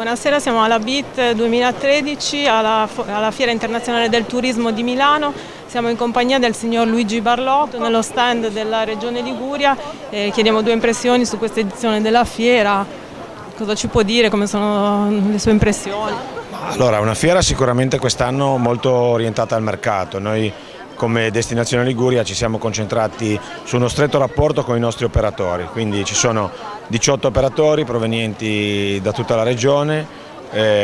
Buonasera, siamo alla BIT 2013, alla Fiera Internazionale del Turismo di Milano. Siamo in compagnia del signor Luigi Barlotto nello stand della Regione Liguria e chiediamo 2 impressioni su questa edizione della fiera. Cosa ci può dire, come sono le sue impressioni? Allora, una fiera sicuramente quest'anno molto orientata al mercato. Noi come Destinazione Liguria ci siamo concentrati su uno stretto rapporto con i nostri operatori, quindi ci sono 18 operatori provenienti da tutta la regione.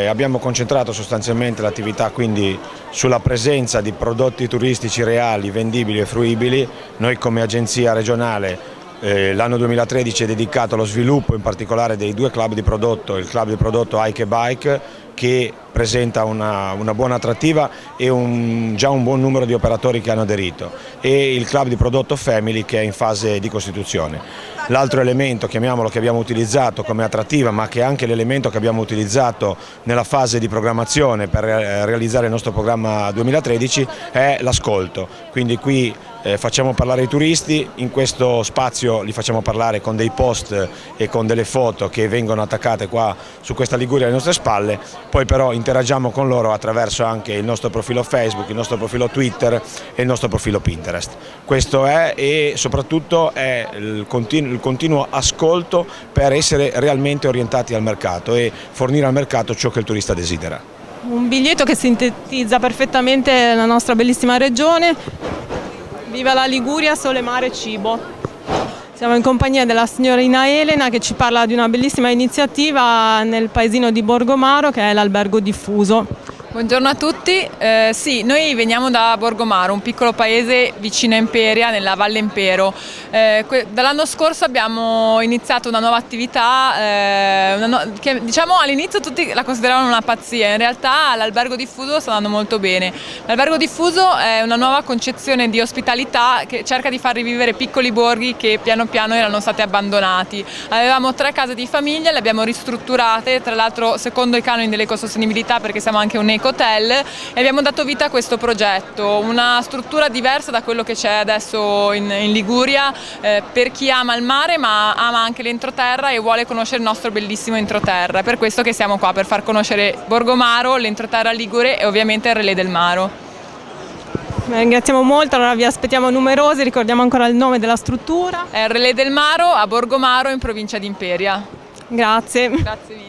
Abbiamo concentrato sostanzialmente l'attività quindi sulla presenza di prodotti turistici reali, vendibili e fruibili. Noi come agenzia regionale l'anno 2013 è dedicato allo sviluppo in particolare dei 2 club di prodotto, il club di prodotto Hike e Bike, che presenta una buona attrattiva e già un buon numero di operatori che hanno aderito, e il club di prodotto Family che è in fase di costituzione. L'altro elemento, chiamiamolo, che abbiamo utilizzato come attrattiva, ma che è anche l'elemento che abbiamo utilizzato nella fase di programmazione per realizzare il nostro programma 2013, è l'ascolto. Quindi qui facciamo parlare i turisti, in questo spazio li facciamo parlare con dei post e con delle foto che vengono attaccate qua su questa Liguria alle nostre spalle, poi però interagiamo con loro attraverso anche il nostro profilo Facebook, il nostro profilo Twitter e il nostro profilo Pinterest. Questo è, e soprattutto è il continuo ascolto per essere realmente orientati al mercato e fornire al mercato ciò che il turista desidera. Un biglietto che sintetizza perfettamente la nostra bellissima regione. Viva la Liguria, sole, mare, cibo. Siamo in compagnia della signorina Elena che ci parla di una bellissima iniziativa nel paesino di Borgomaro, che è l'Albergo Diffuso. Buongiorno a tutti, sì, noi veniamo da Borgomaro, un piccolo paese vicino a Imperia, nella Valle Impero. Dall'anno scorso abbiamo iniziato una nuova attività, che diciamo all'inizio tutti la consideravano una pazzia, in realtà l'Albergo Diffuso sta andando molto bene. L'Albergo Diffuso è una nuova concezione di ospitalità che cerca di far rivivere piccoli borghi che piano piano erano stati abbandonati. Avevamo 3 case di famiglia, le abbiamo ristrutturate, tra l'altro secondo i canoni dell'ecosostenibilità, perché siamo anche un ecohotel, e abbiamo dato vita a questo progetto, una struttura diversa da quello che c'è adesso in Liguria, per chi ama il mare ma ama anche l'entroterra e vuole conoscere il nostro bellissimo entroterra. È per questo che siamo qua, per far conoscere Borgomaro, l'entroterra ligure e ovviamente il Relè del Maro. Ringraziamo molto, allora vi aspettiamo numerosi, ricordiamo ancora il nome della struttura. È il Relè del Maro a Borgomaro in provincia di Imperia. Grazie. Grazie mille.